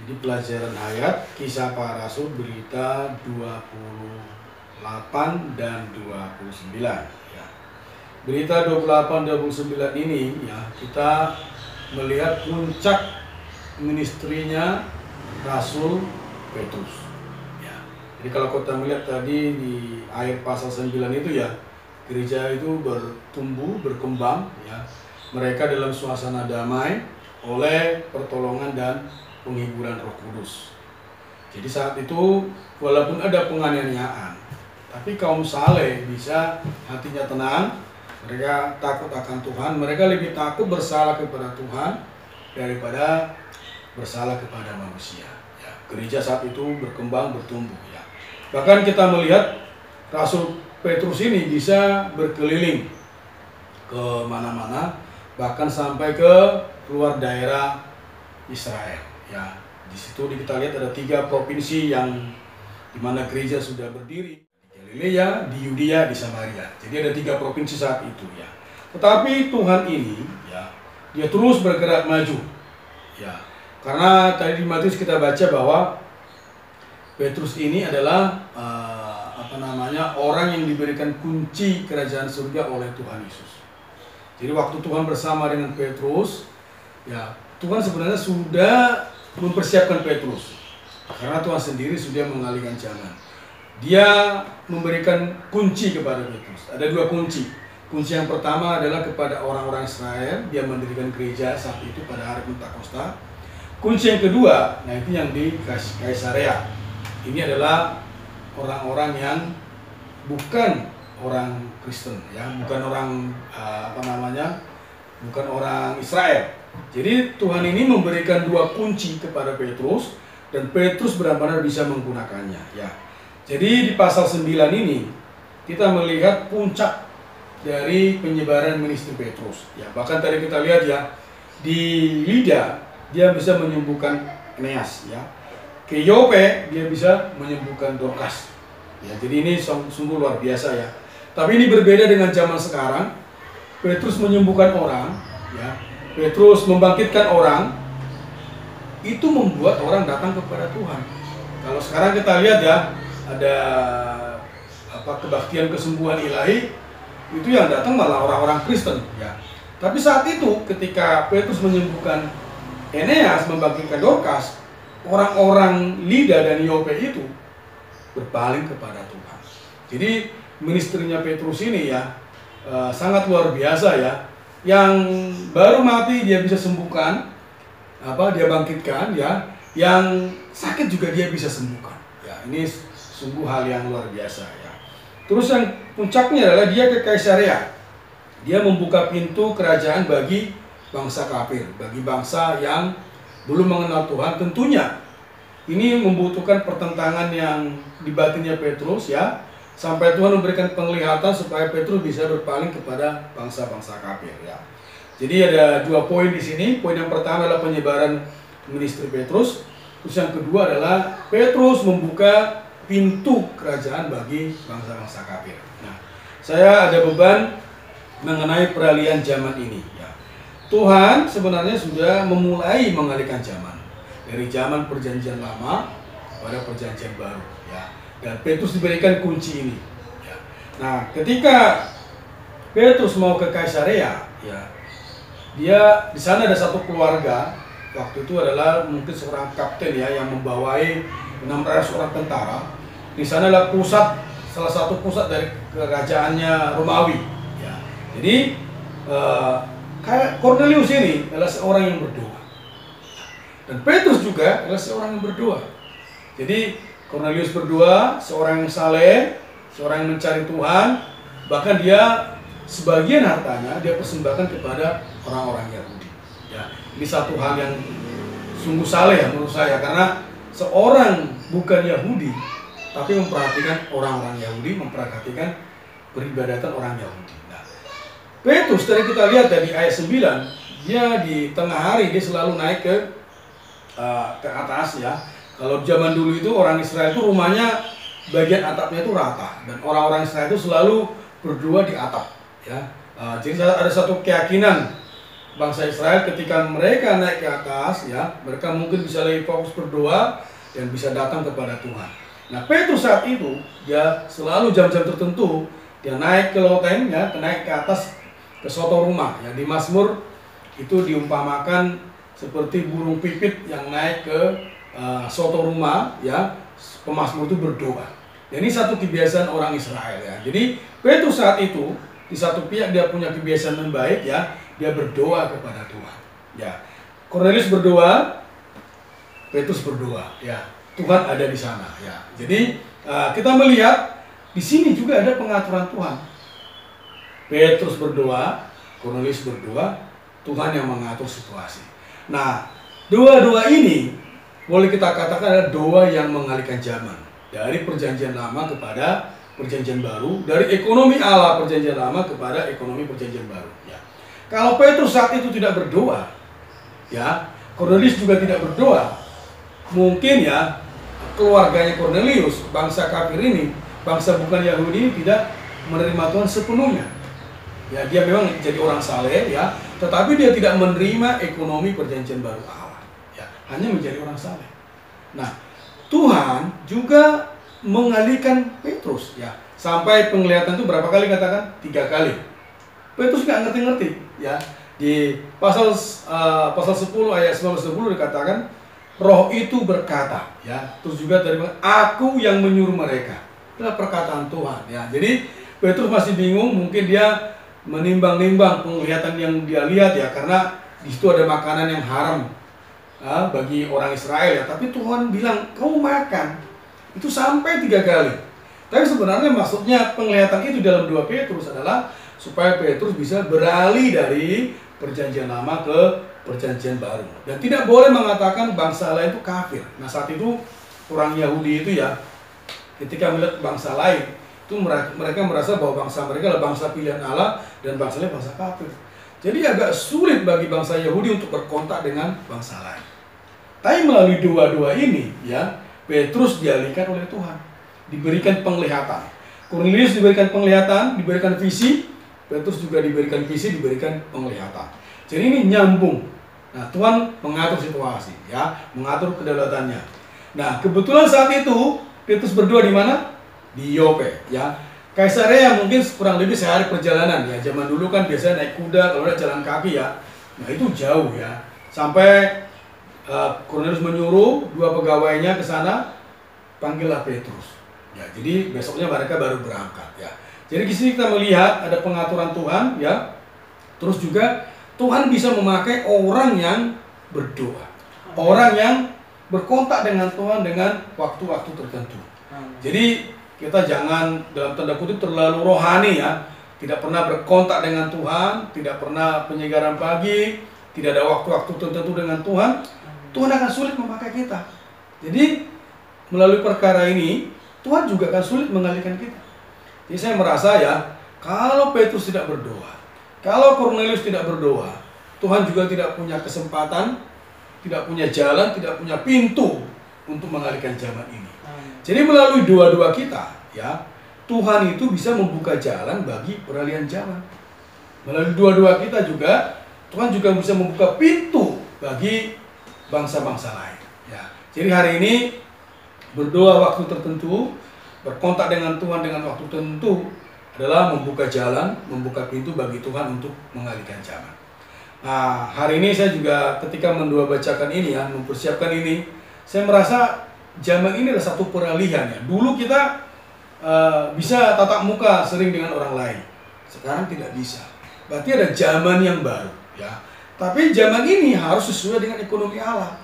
Jadi pelajaran hayat Kisah Para Rasul berita 28 dan 29 ya. Berita 28 dan 29 ini ya, kita melihat puncak ministrinya Rasul Petrus ya. Jadi kalau kita melihat tadi di ayat pasal 9 itu ya, gereja itu bertumbuh, berkembang ya. Mereka dalam suasana damai oleh pertolongan dan penghiburan Roh Kudus. Jadi saat itu walaupun ada penganiayaan, tapi kaum saleh bisa hatinya tenang, mereka takut akan Tuhan, mereka lebih takut bersalah kepada Tuhan daripada bersalah kepada manusia. Ya, gereja saat itu berkembang, bertumbuh. Ya. Bahkan kita melihat Rasul Petrus ini bisa berkeliling ke mana-mana, bahkan sampai ke luar daerah Israel. Ya, di situ kita lihat ada 3 provinsi yang dimana gereja sudah berdiri, di Galilea, di Yudea, di Samaria. Jadi ada 3 provinsi saat itu ya. Tetapi Tuhan ini ya, dia terus bergerak maju. Ya, karena tadi di Matius kita baca bahwa Petrus ini adalah orang yang diberikan kunci kerajaan surga oleh Tuhan Yesus. Jadi waktu Tuhan bersama dengan Petrus, ya Tuhan sebenarnya sudah mempersiapkan Petrus, karena Tuhan sendiri sudah mengalihkan zaman. Dia memberikan kunci kepada Petrus. Ada 2 kunci. Kunci yang pertama adalah kepada orang-orang Israel. Dia mendirikan gereja saat itu pada hari Pentakosta. Kunci yang kedua, nah itu yang di Kaisarea. Ini adalah orang-orang yang bukan orang Kristen, ya, bukan orang bukan orang Israel. Jadi Tuhan ini memberikan 2 kunci kepada Petrus, dan Petrus benar-benar bisa menggunakannya. Ya. Jadi di pasal 9 ini kita melihat puncak dari penyebaran ministry Petrus. Ya, bahkan tadi kita lihat ya, di Lida dia bisa menyembuhkan Eneas. Ya. Ke Yope dia bisa menyembuhkan Dorcas. Ya, jadi ini sungguh luar biasa ya. Tapi ini berbeda dengan zaman sekarang. Petrus menyembuhkan orang, ya. Petrus membangkitkan orang, itu membuat orang datang kepada Tuhan. Kalau sekarang kita lihat ya, ada kebaktian kesembuhan ilahi, itu yang datang malah orang-orang Kristen. Ya. Tapi saat itu ketika Petrus menyembuhkan Eneas, membangkitkan Dorcas, orang-orang Lida dan Yope itu berpaling kepada Tuhan. Jadi ministrinya Petrus ini ya sangat luar biasa ya. Yang baru mati dia bisa sembuhkan, dia bangkitkan ya. Yang sakit juga dia bisa sembuhkan. Ya, ini sungguh hal yang luar biasa ya. Terus yang puncaknya adalah dia ke Kaisarea. Dia membuka pintu kerajaan bagi bangsa kafir, bagi bangsa yang belum mengenal Tuhan. Tentunya ini membutuhkan pertentangan yang di batinnya Petrus ya, sampai Tuhan memberikan penglihatan supaya Petrus bisa berpaling kepada bangsa-bangsa kafir ya. Jadi ada 2 poin di sini. Poin yang pertama adalah penyebaran ministry Petrus. Terus yang kedua adalah Petrus membuka pintu kerajaan bagi bangsa-bangsa kafir. Nah, saya ada beban mengenai peralihan zaman ini ya. Tuhan sebenarnya sudah memulai mengalihkan zaman dari zaman perjanjian lama pada perjanjian baru ya. Dan Petrus diberikan kunci ini. Ya. Nah, ketika Petrus mau ke Kaisarea, ya, dia di sana ada satu keluarga. Waktu itu adalah mungkin seorang kapten ya yang membawai 600 orang tentara. Di sana adalah salah satu pusat dari kerajaannya Romawi. Ya. Jadi Cornelius ini adalah seorang yang berdoa, dan Petrus juga adalah seorang yang berdoa. Jadi Cornelius berdoa, seorang yang saleh, seorang yang mencari Tuhan, bahkan dia sebagian hartanya dia persembahkan kepada orang-orang Yahudi. Ya, ini satu hal yang sungguh saleh ya menurut saya, karena seorang bukan Yahudi tapi memperhatikan orang-orang Yahudi, memperhatikan peribadatan orang Yahudi. Nah, Petrus tadi kita lihat dari ayat 9, dia di tengah hari dia selalu naik ke atas ya. Kalau zaman dulu itu orang Israel itu rumahnya bagian atapnya itu rata, dan orang-orang Israel itu selalu berdoa di atap ya. Jadi ada satu keyakinan bangsa Israel ketika mereka naik ke atas, ya, mereka mungkin bisa lebih fokus berdoa dan bisa datang kepada Tuhan. Nah, Petrus saat itu dia selalu jam-jam tertentu dia naik ke loteng, ya, naik ke atas ke soto rumah. Ya, di Mazmur itu diumpamakan seperti burung pipit yang naik ke soto rumah, ya. Pemazmur itu berdoa. Dan ini satu kebiasaan orang Israel, ya. Jadi Petrus saat itu di satu pihak dia punya kebiasaan yang baik, ya, dia berdoa kepada Tuhan. Ya, Kornelius berdoa, Petrus berdoa, ya. Tuhan ada di sana, ya. Jadi kita melihat di sini juga ada pengaturan Tuhan. Petrus berdoa, Kornelius berdoa, Tuhan yang mengatur situasi. Nah, doa-doa ini boleh kita katakan adalah doa yang mengalihkan zaman dari perjanjian lama kepada perjanjian baru, dari ekonomi Allah perjanjian lama kepada ekonomi perjanjian baru. Ya. Kalau Petrus saat itu tidak berdoa, ya, Kornelius juga tidak berdoa, mungkin, ya, keluarganya Kornelius, bangsa kafir ini, bangsa bukan Yahudi ini tidak menerima Tuhan sepenuhnya. Ya, dia memang jadi orang saleh, ya, tetapi dia tidak menerima ekonomi perjanjian baru Allah. Ya, hanya menjadi orang saleh. Nah, Tuhan juga mengalihkan Petrus, ya, sampai penglihatan itu berapa kali katakan? 3 kali. Petrus nggak ngerti-ngerti, ya. Di pasal 10 ayat 19-20 dikatakan Roh itu berkata, ya. Terus juga dari aku yang menyuruh mereka. Itulah perkataan Tuhan, ya. Jadi Petrus masih bingung, mungkin dia menimbang-nimbang penglihatan yang dia lihat, ya, karena di situ ada makanan yang haram bagi orang Israel, ya. Tapi Tuhan bilang kamu makan itu sampai 3 kali. Tapi sebenarnya maksudnya penglihatan itu dalam 2 Petrus adalah supaya Petrus bisa beralih dari perjanjian lama ke perjanjian baru dan tidak boleh mengatakan bangsa lain itu kafir. Nah, saat itu orang Yahudi itu, ya, ketika melihat bangsa lain itu mereka merasa bahwa bangsa mereka adalah bangsa pilihan Allah dan bangsa lain bangsa kafir. Jadi agak sulit bagi bangsa Yahudi untuk berkontak dengan bangsa lain. Tapi melalui doa-doa ini, ya, Petrus dialihkan oleh Tuhan, diberikan penglihatan. Kornelius diberikan penglihatan, diberikan visi, Petrus juga diberikan visi, diberikan penglihatan. Jadi ini nyambung. Nah, Tuhan mengatur situasi, ya, mengatur kedaulatannya. Nah, kebetulan saat itu Petrus berdoa di mana? Di Yope, ya. Kaisarea mungkin kurang lebih sehari perjalanan, ya. Zaman dulu kan biasanya naik kuda, kalau ada jalan kaki, ya. Nah, itu jauh, ya. Sampai Kornelius menyuruh 2 pegawainya ke sana, panggillah Petrus. Ya, jadi besoknya mereka baru berangkat, ya. Jadi di sini kita melihat ada pengaturan Tuhan, ya. Terus juga Tuhan bisa memakai orang yang berdoa, orang yang berkontak dengan Tuhan dengan waktu-waktu tertentu. Jadi kita jangan dalam tanda kutip terlalu rohani, ya. Tidak pernah berkontak dengan Tuhan, tidak pernah penyegaran pagi, tidak ada waktu-waktu tertentu dengan Tuhan. Tuhan akan sulit memakai kita. Jadi melalui perkara ini Tuhan juga akan sulit mengalihkan kita. Jadi saya merasa, ya, kalau Petrus tidak berdoa, kalau Kornelius tidak berdoa, Tuhan juga tidak punya kesempatan, tidak punya jalan, tidak punya pintu untuk mengalihkan zaman ini. Jadi melalui doa-doa kita, ya, Tuhan itu bisa membuka jalan bagi peralihan zaman. Melalui doa-doa kita juga Tuhan juga bisa membuka pintu bagi bangsa-bangsa lain, ya. Jadi hari ini berdoa waktu tertentu, berkontak dengan Tuhan dengan waktu tertentu adalah membuka jalan, membuka pintu bagi Tuhan untuk mengalihkan zaman. Nah, hari ini saya juga ketika mendoa bacakan ini, ya, mempersiapkan ini, saya merasa zaman ini adalah satu peralihan, ya. Dulu kita bisa tatap muka sering dengan orang lain, sekarang tidak bisa. Berarti ada zaman yang baru, ya. Tapi zaman ini harus sesuai dengan ekonomi Allah.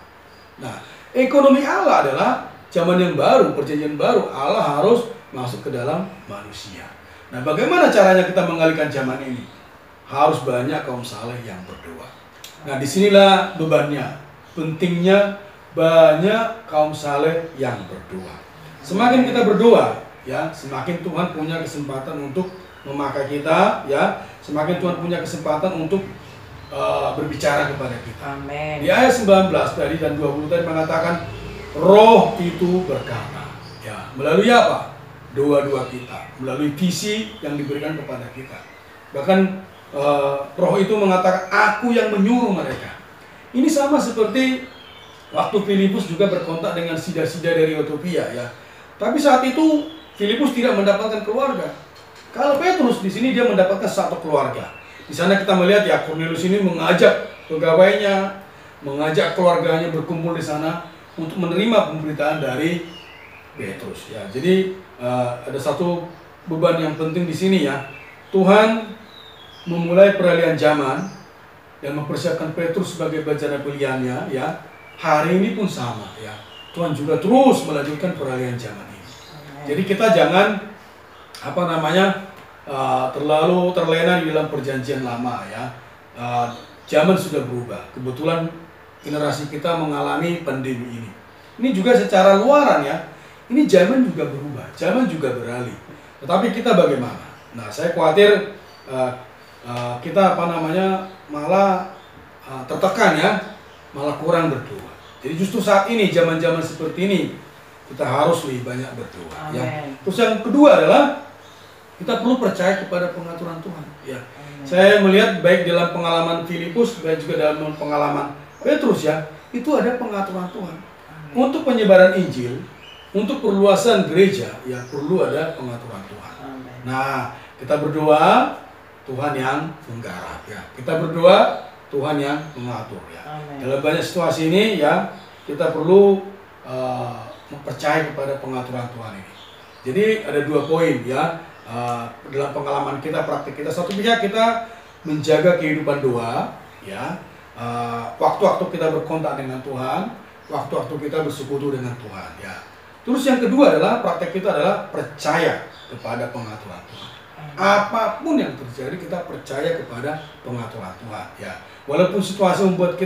Nah, ekonomi Allah adalah zaman yang baru, perjanjian baru. Allah harus masuk ke dalam manusia. Nah, bagaimana caranya kita mengalihkan zaman ini? Harus banyak kaum saleh yang berdoa. Nah, disinilah bebannya. Pentingnya banyak kaum saleh yang berdoa. Semakin kita berdoa, ya, semakin Tuhan punya kesempatan untuk memakai kita, ya. Semakin Tuhan punya kesempatan untuk berbicara kepada kita. Amin. Di ayat 19 tadi dan 20 tadi mengatakan Roh itu berkata, ya, melalui apa? Doa-doa kita, melalui visi yang diberikan kepada kita. Bahkan Roh itu mengatakan, aku yang menyuruh mereka. Ini sama seperti waktu Filipus juga berkontak dengan sida-sida dari Ethiopia ya. Tapi saat itu Filipus tidak mendapatkan keluarga. Kalau Petrus di sini dia mendapatkan satu keluarga. Di sana kita melihat ya, Cornelius ini mengajak pegawainya, mengajak keluarganya berkumpul di sana untuk menerima pemberitaan dari Petrus ya. Jadi ada satu beban yang penting di sini ya. Tuhan memulai peralihan zaman dan mempersiapkan Petrus sebagai bejana pilihannya ya. Hari ini pun sama ya. Tuhan juga terus melanjutkan peralihan zaman ini. Jadi kita jangan terlalu terlena di dalam perjanjian lama ya. Zaman sudah berubah. Kebetulan generasi kita mengalami pandemi ini. Ini juga secara luaran ya. Ini zaman juga berubah, zaman juga beralih. Tetapi kita bagaimana? Nah, saya khawatir kita malah tertekan ya, malah kurang berdoa. Jadi justru saat ini, zaman-zaman seperti ini, kita harus lebih banyak berdoa. Ya. Terus yang kedua adalah kita perlu percaya kepada pengaturan Tuhan. Ya. Saya melihat baik dalam pengalaman Filipus, baik juga dalam pengalaman Petrus ya, itu ada pengaturan Tuhan. Untuk penyebaran Injil, untuk perluasan gereja, ya perlu ada pengaturan Tuhan. Nah, kita berdoa, Tuhan yang menggarap ya. Kita berdoa, Tuhan yang mengatur ya. Dalam banyak situasi ini ya, kita perlu mempercayai kepada pengaturan Tuhan ini. Jadi ada dua poin ya. Dalam pengalaman kita, praktik kita, satu pihak kita menjaga kehidupan doa ya. Waktu-waktu kita berkontak dengan Tuhan, waktu-waktu kita bersekutu dengan Tuhan ya. Terus yang kedua adalah praktek kita adalah percaya kepada pengaturan Tuhan. Apapun yang terjadi, kita percaya kepada pengaturan Tuhan ya. Walaupun situasi membuat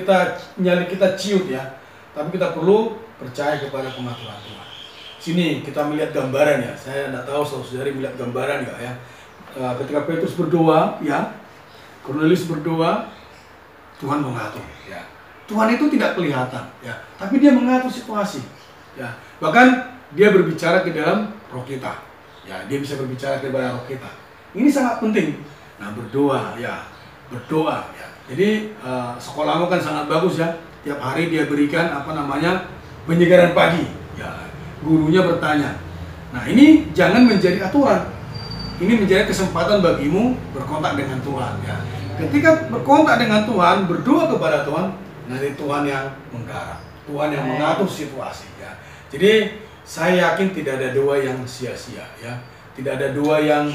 nyali kita ciut ya, tapi kita perlu percaya kepada pengaturan Tuhan. Sini kita melihat gambaran ya. Saya tidak tahu saudara-saudari melihat gambaran nggak ya. Ketika Petrus berdoa ya, Cornelius berdoa, Tuhan mengatur ya. Tuhan itu tidak kelihatan ya, tapi dia mengatur situasi ya. Bahkan dia berbicara ke dalam roh kita ya, dia bisa berbicara kepada roh kita. Ini sangat penting. Nah, berdoa ya, berdoa ya. Jadi sekolahmu kan sangat bagus ya. Tiap hari dia berikan penyegaran pagi ya. Gurunya bertanya. Nah, ini jangan menjadi aturan. Ini menjadi kesempatan bagimu berkontak dengan Tuhan ya. Ketika berkontak dengan Tuhan, berdoa kepada Tuhan, nanti Tuhan yang menggarap, Tuhan yang mengatur situasi ya. Jadi saya yakin tidak ada doa yang sia-sia ya. Tidak ada doa yang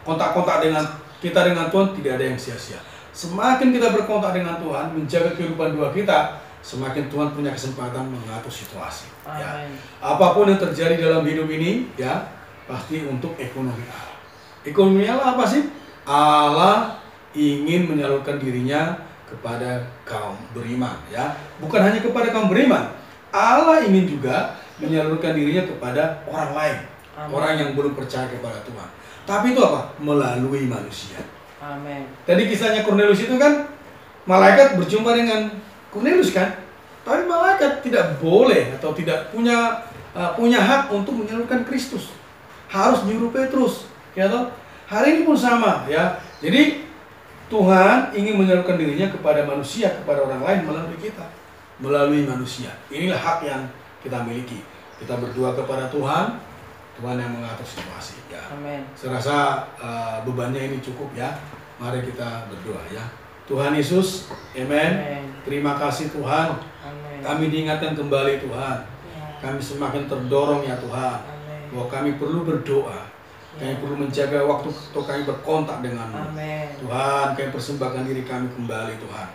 kontak-kontak dengan kita dengan Tuhan, tidak ada yang sia-sia. Semakin kita berkontak dengan Tuhan, menjaga kehidupan doa kita, semakin Tuhan punya kesempatan mengatur situasi ya. Apapun yang terjadi dalam hidup ini ya, pasti untuk ekonomi Allah. Ekonomi Allah apa sih? Allah ingin menyalurkan dirinya kepada kaum beriman ya. Bukan hanya kepada kaum beriman, Allah ingin juga menyalurkan dirinya kepada orang lain. Orang yang belum percaya kepada Tuhan. Tapi itu apa? Melalui manusia. Amin. Tadi kisahnya Cornelius itu kan, malaikat berjumpa dengan Cornelius kan, tapi malaikat tidak boleh atau tidak punya hak untuk menyalurkan Kristus. Harus nyuruh Petrus, ya toh? Hari ini pun sama ya. Jadi Tuhan ingin menyalurkan dirinya kepada manusia, kepada orang lain melalui kita, melalui manusia. Inilah hak yang kita miliki. Kita berdoa kepada Tuhan, Tuhan yang mengatur situasi ya. Amin. Saya rasa bebannya ini cukup ya. Mari kita berdoa ya. Tuhan Yesus, amen. Terima kasih Tuhan. Amen. Kami diingatkan kembali Tuhan. Ya. Kami semakin terdorong ya Tuhan. Amen. Bahwa kami perlu berdoa. Kami perlu menjaga waktu kami berkontak dengan-Mu. Amen. Tuhan, kami persembahkan diri kami kembali Tuhan.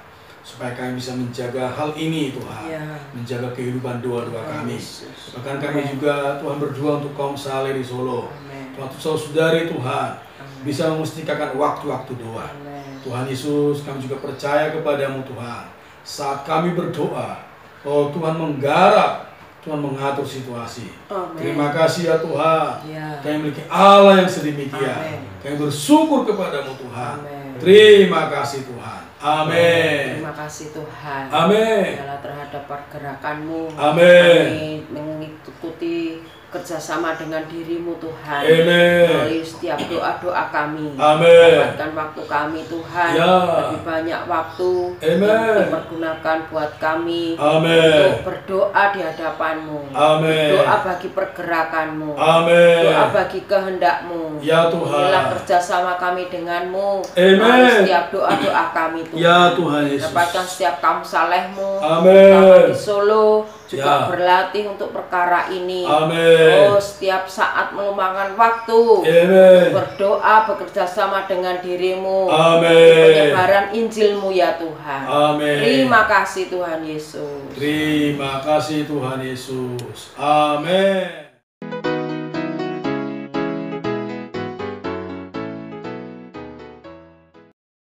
Supaya kami bisa menjaga hal ini Tuhan. Ya. Menjaga kehidupan doa-doa kami. Yesus. Bahkan kami juga Tuhan berdoa untuk kaum saleh di Solo. Amen. Tuhan, saudari Tuhan Amen. bisa memustikakan waktu-waktu doa. Amen. Tuhan Yesus, kami juga percaya kepadamu Tuhan. Saat kami berdoa, oh Tuhan menggarap, Tuhan mengatur situasi. Amen. Terima kasih ya Tuhan. Ya. Kami memiliki Allah yang sedemikian. Amen. Kami bersyukur kepadamu Tuhan. Amen. Terima kasih Tuhan. Amin. Terima kasih Tuhan. Amin. Biarlah terhadap pergerakan-Mu. Amin. Kami mengikuti kerjasama dengan dirimu Tuhan. Amen. Melalui setiap doa-doa kami. Amen. Dapatkan waktu kami Tuhan. Ya. Lebih banyak waktu Amen. yang dipergunakan buat kami. Amen. Untuk berdoa di hadapan-Mu. Amen. Doa bagi pergerakan-Mu. Amen. Doa bagi kehendak-Mu. Ya Tuhan. Inilah kerjasama kami dengan-Mu. Amen. Melalui setiap doa-doa kami Tuhan. Ya Tuhan Yesus. Dapatkan setiap kaum saleh-Mu. Amen. Terutama di Solo juga Ya. berlatih untuk perkara ini. Amen. Oh, setiap saat meluangkan waktu Amen. berdoa, bekerja sama dengan dirimu. Amen. Penyebaran Injil-Mu ya Tuhan. Amen. Terima kasih Tuhan Yesus. Terima kasih Tuhan Yesus. Amin.